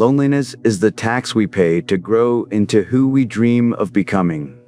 Loneliness is the tax we pay to grow into who we dream of becoming.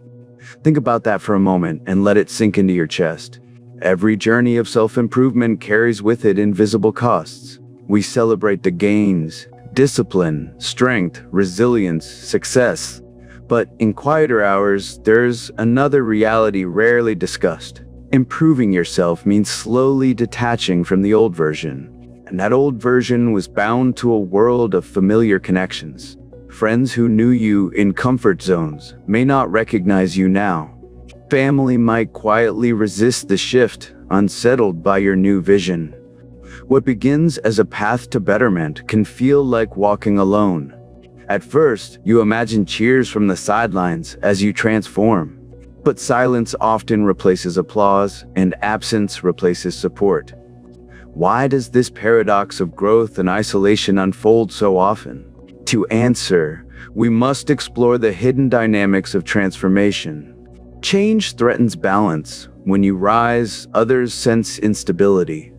Think about that for a moment and let it sink into your chest. Every journey of self-improvement carries with it invisible costs. We celebrate the gains, discipline, strength, resilience, success. But in quieter hours, there's another reality rarely discussed. Improving yourself means slowly detaching from the old version. And that old version was bound to a world of familiar connections. Friends who knew you in comfort zones may not recognize you now. Family might quietly resist the shift, unsettled by your new vision. What begins as a path to betterment can feel like walking alone. At first, you imagine cheers from the sidelines as you transform. But silence often replaces applause, and absence replaces support. Why does this paradox of growth and isolation unfold so often? To answer, we must explore the hidden dynamics of transformation. Change threatens balance. When you rise, others sense instability.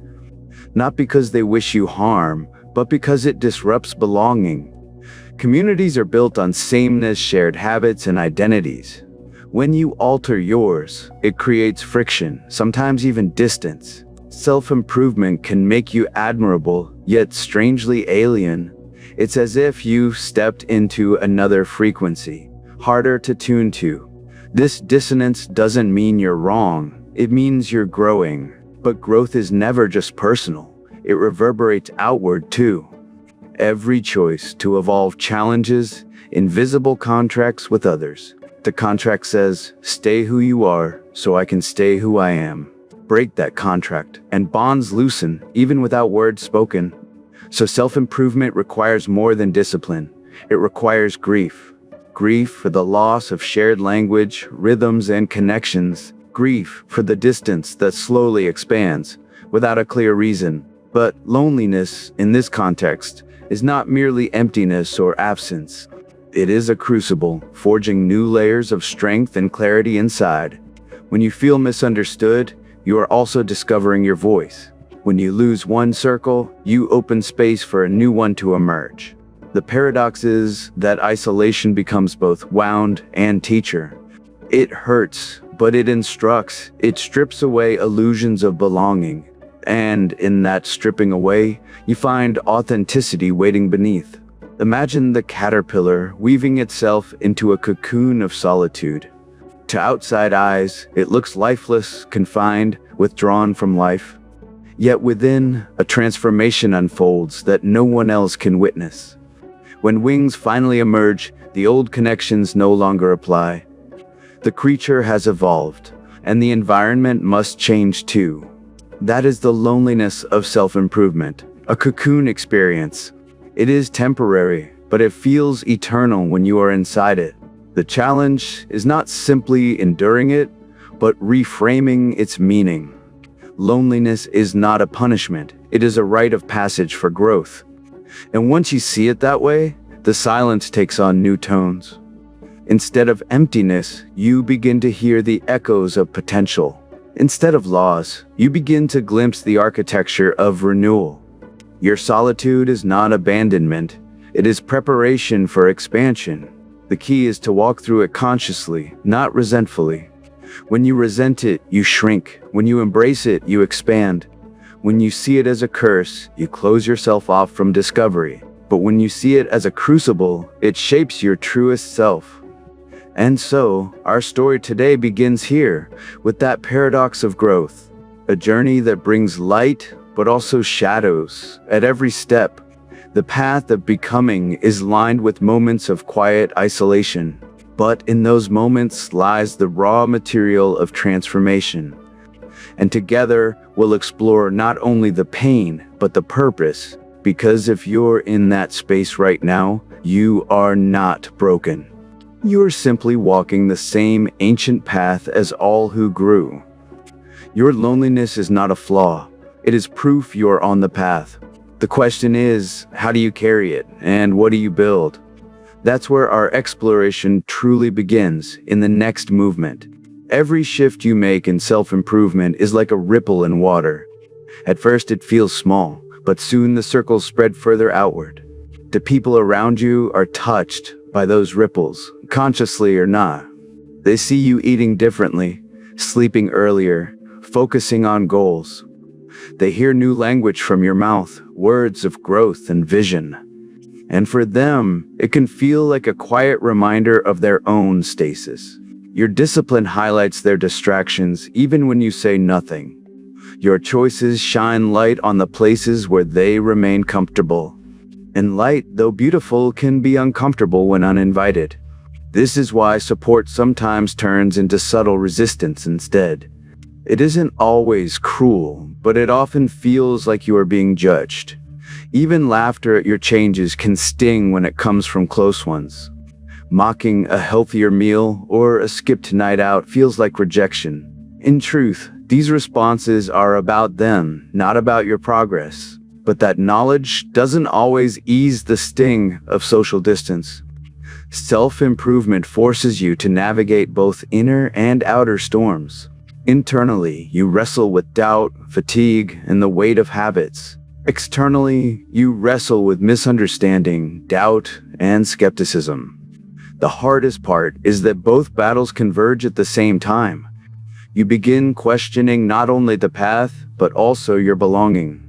Not because they wish you harm, but because it disrupts belonging. Communities are built on sameness, shared habits, and identities. When you alter yours, it creates friction, sometimes even distance. Self-improvement can make you admirable, yet strangely alien. It's as if you stepped into another frequency, harder to tune to. This dissonance doesn't mean you're wrong, it means you're growing. But growth is never just personal, it reverberates outward too. Every choice to evolve challenges invisible contracts with others. The contract says, stay who you are so I can stay who I am. Break that contract, and bonds loosen, even without words spoken. So self-improvement requires more than discipline. It requires grief. Grief for the loss of shared language, rhythms, and connections. Grief for the distance that slowly expands, without a clear reason. But loneliness, in this context, is not merely emptiness or absence. It is a crucible, forging new layers of strength and clarity inside. When you feel misunderstood, you are also discovering your voice. When you lose one circle, you open space for a new one to emerge. The paradox is that isolation becomes both wound and teacher. It hurts, but it instructs. It strips away illusions of belonging. And in that stripping away, you find authenticity waiting beneath. Imagine the caterpillar weaving itself into a cocoon of solitude. To outside eyes, it looks lifeless, confined, withdrawn from life. Yet within, a transformation unfolds that no one else can witness. When wings finally emerge, the old connections no longer apply. The creature has evolved, and the environment must change too. That is the loneliness of self-improvement, a cocoon experience. It is temporary, but it feels eternal when you are inside it. The challenge is not simply enduring it, but reframing its meaning. Loneliness is not a punishment, it is a rite of passage for growth. And once you see it that way, the silence takes on new tones. Instead of emptiness, you begin to hear the echoes of potential. Instead of loss, you begin to glimpse the architecture of renewal. Your solitude is not abandonment, it is preparation for expansion. The key is to walk through it consciously, not resentfully. When you resent it, you shrink. When you embrace it, you expand. When you see it as a curse, you close yourself off from discovery. But when you see it as a crucible, it shapes your truest self. And so, our story today begins here, with that paradox of growth. A journey that brings light, but also shadows. At every step, the path of becoming is lined with moments of quiet isolation. But in those moments lies the raw material of transformation. And together, we'll explore not only the pain, but the purpose. Because if you're in that space right now, you are not broken. You're simply walking the same ancient path as all who grew. Your loneliness is not a flaw. It is proof you're on the path. The question is, how do you carry it, and what do you build? That's where our exploration truly begins, in the next movement. Every shift you make in self-improvement is like a ripple in water. At first it feels small, but soon the circles spread further outward. The people around you are touched by those ripples, consciously or not. They see you eating differently, sleeping earlier, focusing on goals. They hear new language from your mouth, words of growth and vision. And for them, it can feel like a quiet reminder of their own stasis. Your discipline highlights their distractions even when you say nothing. Your choices shine light on the places where they remain comfortable. And light, though beautiful, can be uncomfortable when uninvited. This is why support sometimes turns into subtle resistance instead. It isn't always cruel, but it often feels like you are being judged. Even laughter at your changes can sting when it comes from close ones. Mocking a healthier meal or a skipped night out feels like rejection. In truth, these responses are about them, not about your progress. But that knowledge doesn't always ease the sting of social distance. Self-improvement forces you to navigate both inner and outer storms. Internally, you wrestle with doubt, fatigue, and the weight of habits. Externally, you wrestle with misunderstanding, doubt, and skepticism. The hardest part is that both battles converge at the same time. You begin questioning not only the path, but also your belonging.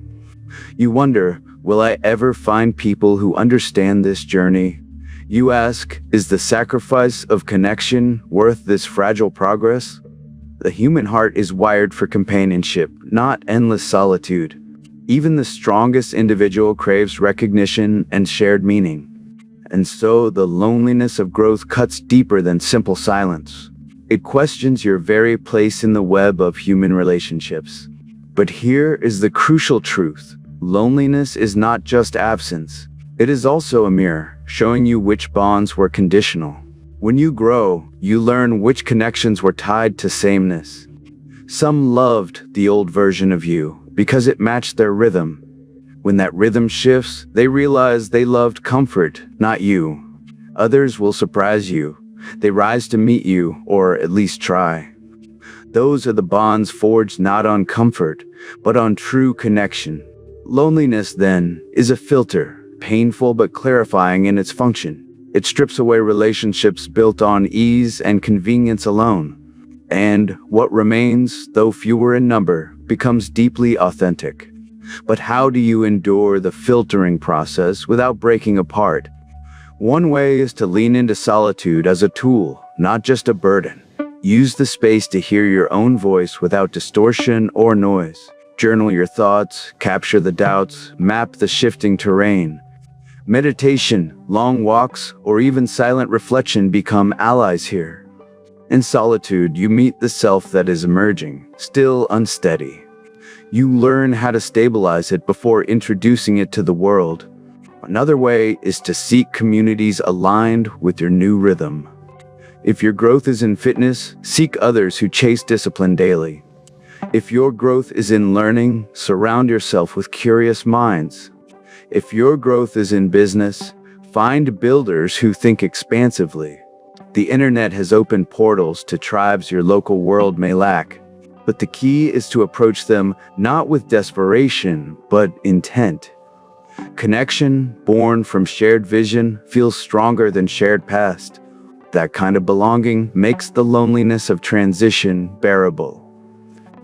You wonder, will I ever find people who understand this journey? You ask, is the sacrifice of connection worth this fragile progress? The human heart is wired for companionship, not endless solitude. Even the strongest individual craves recognition and shared meaning. And so the loneliness of growth cuts deeper than simple silence. It questions your very place in the web of human relationships. But here is the crucial truth. Loneliness is not just absence. It is also a mirror, showing you which bonds were conditional. When you grow, you learn which connections were tied to sameness. Some loved the old version of you because it matched their rhythm. When that rhythm shifts, they realize they loved comfort, not you. Others will surprise you. They rise to meet you, or at least try. Those are the bonds forged not on comfort, but on true connection. Loneliness, then, is a filter, painful but clarifying in its function. It strips away relationships built on ease and convenience alone. And what remains, though fewer in number, becomes deeply authentic. But how do you endure the filtering process without breaking apart? One way is to lean into solitude as a tool, not just a burden. Use the space to hear your own voice without distortion or noise. Journal your thoughts, capture the doubts, map the shifting terrain. Meditation, long walks, or even silent reflection become allies here. In solitude, you meet the self that is emerging, still unsteady. You learn how to stabilize it before introducing it to the world. Another way is to seek communities aligned with your new rhythm. If your growth is in fitness, seek others who chase discipline daily. If your growth is in learning, surround yourself with curious minds. If your growth is in business, find builders who think expansively. The internet has opened portals to tribes your local world may lack, but the key is to approach them not with desperation, but intent. Connection, born from shared vision, feels stronger than shared past. That kind of belonging makes the loneliness of transition bearable.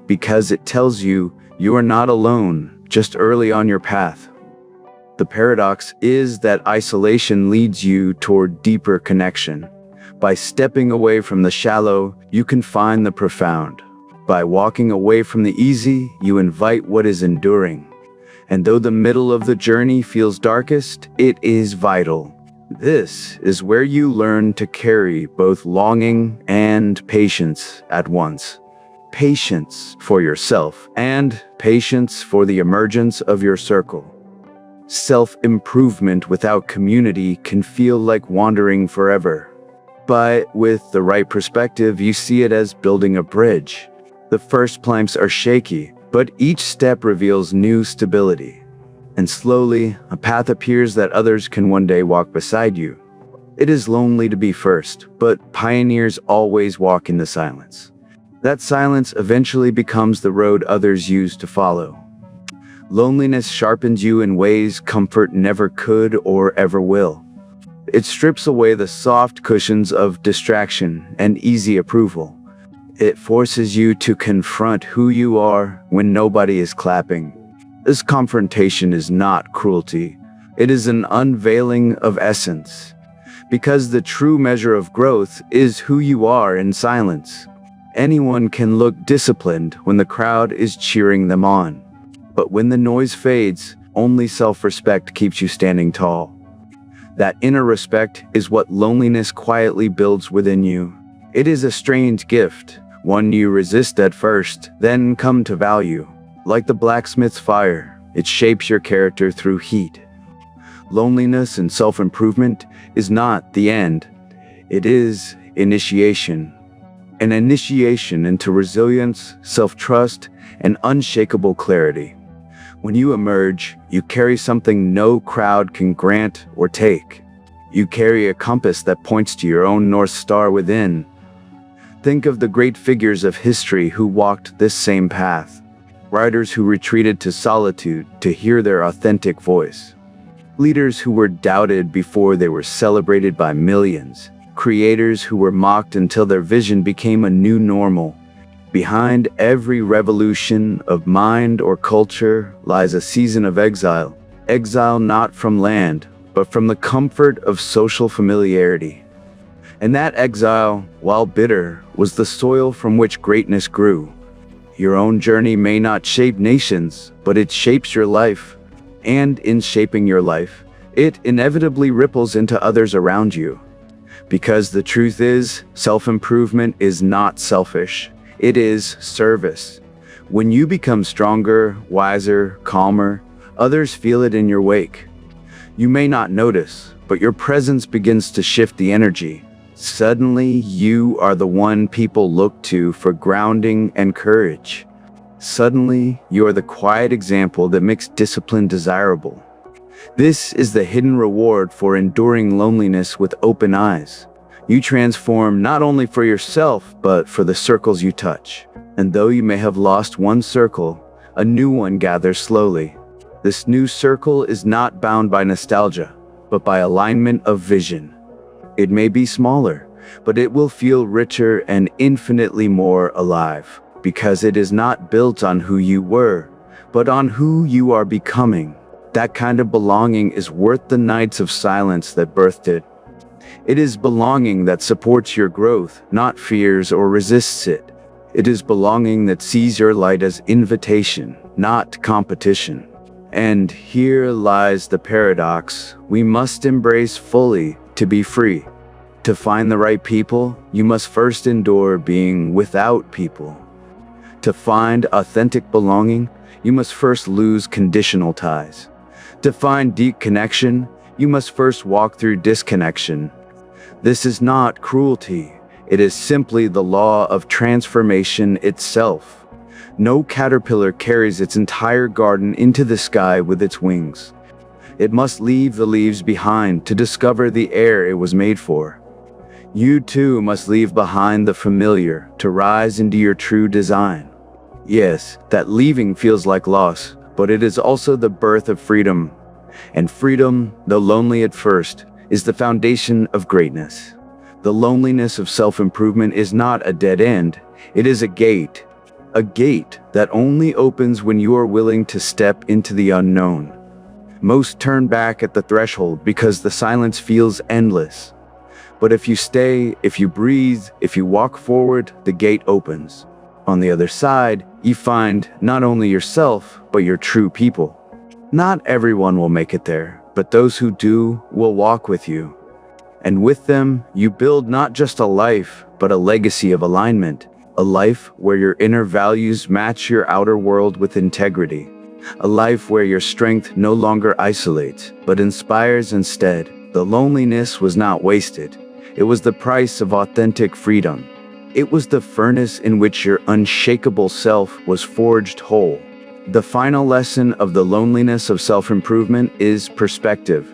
Because it tells you you are not alone, just early on your path. The paradox is that isolation leads you toward deeper connection. By stepping away from the shallow, you can find the profound. By walking away from the easy, you invite what is enduring. And though the middle of the journey feels darkest, it is vital. This is where you learn to carry both longing and patience at once. Patience for yourself and patience for the emergence of your circle. Self-improvement without community can feel like wandering forever. But with the right perspective, you see it as building a bridge. The first planks are shaky, but each step reveals new stability. And slowly, a path appears that others can one day walk beside you. It is lonely to be first, but pioneers always walk in the silence. That silence eventually becomes the road others use to follow. Loneliness sharpens you in ways comfort never could or ever will. It strips away the soft cushions of distraction and easy approval. It forces you to confront who you are when nobody is clapping. This confrontation is not cruelty. It is an unveiling of essence. Because the true measure of growth is who you are in silence. Anyone can look disciplined when the crowd is cheering them on. But when the noise fades, only self-respect keeps you standing tall. That inner respect is what loneliness quietly builds within you. It is a strange gift, one you resist at first, then come to value. Like the blacksmith's fire, it shapes your character through heat. Loneliness and self-improvement is not the end. It is initiation. An initiation into resilience, self-trust, and unshakable clarity. When you emerge, you carry something no crowd can grant or take. You carry a compass that points to your own North Star within. Think of the great figures of history who walked this same path. Writers who retreated to solitude to hear their authentic voice. Leaders who were doubted before they were celebrated by millions. Creators who were mocked until their vision became a new normal. Behind every revolution of mind or culture lies a season of exile. Exile not from land, but from the comfort of social familiarity. And that exile, while bitter, was the soil from which greatness grew. Your own journey may not shape nations, but it shapes your life. And in shaping your life, it inevitably ripples into others around you. Because the truth is, self-improvement is not selfish. It is service. When you become stronger, wiser, calmer, others feel it in your wake. You may not notice, but your presence begins to shift the energy. Suddenly, you are the one people look to for grounding and courage. Suddenly, you are the quiet example that makes discipline desirable. This is the hidden reward for enduring loneliness with open eyes. You transform not only for yourself, but for the circles you touch. And though you may have lost one circle, a new one gathers slowly. This new circle is not bound by nostalgia, but by alignment of vision. It may be smaller, but it will feel richer and infinitely more alive, because it is not built on who you were, but on who you are becoming. That kind of belonging is worth the nights of silence that birthed it. It is belonging that supports your growth, not fears or resists it. It is belonging that sees your light as invitation, not competition. And here lies the paradox we must embrace fully to be free. To find the right people, you must first endure being without people. To find authentic belonging, you must first lose conditional ties. To find deep connection, you must first walk through disconnection. This is not cruelty. It is simply the law of transformation itself. No caterpillar carries its entire garden into the sky with its wings. It must leave the leaves behind to discover the air it was made for. You too must leave behind the familiar to rise into your true design. Yes, that leaving feels like loss, but it is also the birth of freedom. And freedom, though lonely at first, is the foundation of greatness. The loneliness of self-improvement is not a dead end, it is a gate that only opens when you are willing to step into the unknown. Most turn back at the threshold because the silence feels endless. But if you stay, if you breathe, if you walk forward, the gate opens. On the other side, you find not only yourself, but your true people. Not everyone will make it there, but those who do will walk with you. And with them, you build not just a life, but a legacy of alignment. A life where your inner values match your outer world with integrity. A life where your strength no longer isolates, but inspires instead. The loneliness was not wasted. It was the price of authentic freedom. It was the furnace in which your unshakable self was forged whole. The final lesson of the loneliness of self-improvement is perspective.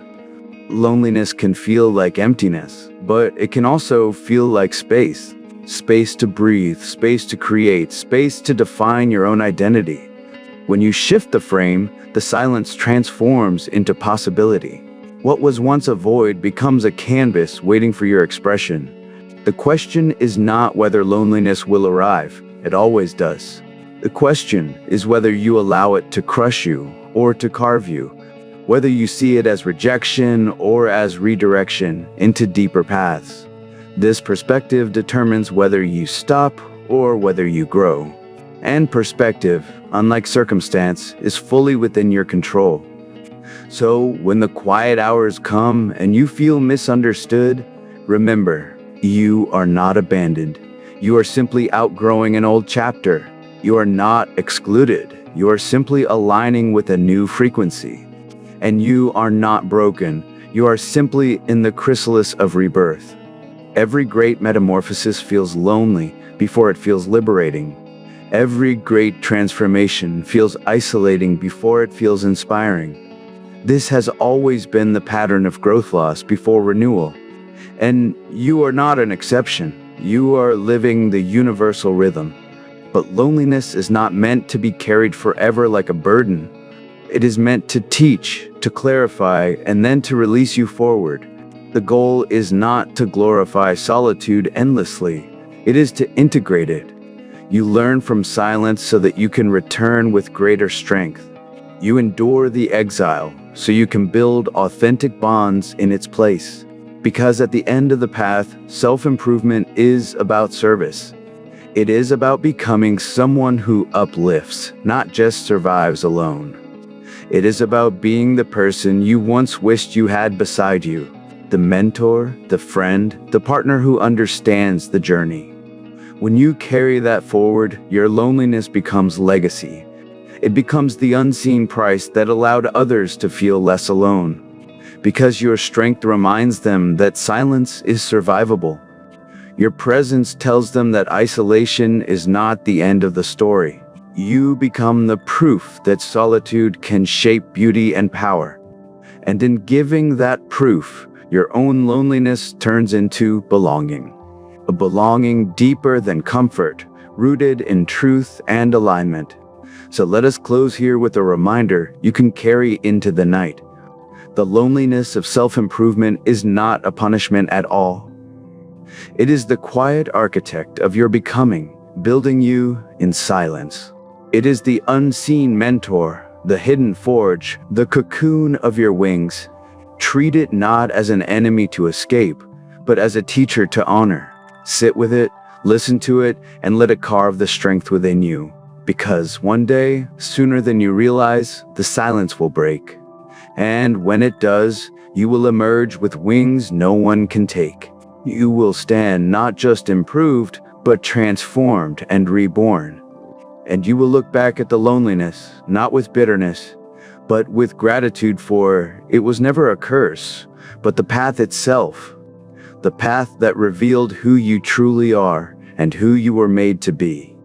Loneliness can feel like emptiness, but it can also feel like space. Space to breathe, space to create, space to define your own identity. When you shift the frame, the silence transforms into possibility. What was once a void becomes a canvas waiting for your expression. The question is not whether loneliness will arrive. It always does. The question is whether you allow it to crush you or to carve you, whether you see it as rejection or as redirection into deeper paths. This perspective determines whether you stop or whether you grow. And perspective, unlike circumstance, is fully within your control. So when the quiet hours come and you feel misunderstood, remember, you are not abandoned. You are simply outgrowing an old chapter. You are not excluded. You are simply aligning with a new frequency. And you are not broken. You are simply in the chrysalis of rebirth. Every great metamorphosis feels lonely before it feels liberating. Every great transformation feels isolating before it feels inspiring. This has always been the pattern of growth loss before renewal. And you are not an exception. You are living the universal rhythm. But loneliness is not meant to be carried forever like a burden. It is meant to teach, to clarify, and then to release you forward. The goal is not to glorify solitude endlessly. It is to integrate it. You learn from silence so that you can return with greater strength. You endure the exile so you can build authentic bonds in its place. Because at the end of the path, self-improvement is about service. It is about becoming someone who uplifts, not just survives alone. It is about being the person you once wished you had beside you, the mentor, the friend, the partner who understands the journey. When you carry that forward, your loneliness becomes legacy. It becomes the unseen price that allowed others to feel less alone. Because your strength reminds them that silence is survivable. Your presence tells them that isolation is not the end of the story. You become the proof that solitude can shape beauty and power. And in giving that proof, your own loneliness turns into belonging. A belonging deeper than comfort, rooted in truth and alignment. So let us close here with a reminder you can carry into the night. The loneliness of self-improvement is not a punishment at all. It is the quiet architect of your becoming, building you in silence. It is the unseen mentor, the hidden forge, the cocoon of your wings. Treat it not as an enemy to escape, but as a teacher to honor. Sit with it, listen to it, and let it carve the strength within you. Because one day, sooner than you realize, the silence will break. And when it does, you will emerge with wings no one can take. You will stand not just improved, but transformed and reborn. And you will look back at the loneliness, not with bitterness, but with gratitude, for it was never a curse, but the path itself. The path that revealed who you truly are and who you were made to be.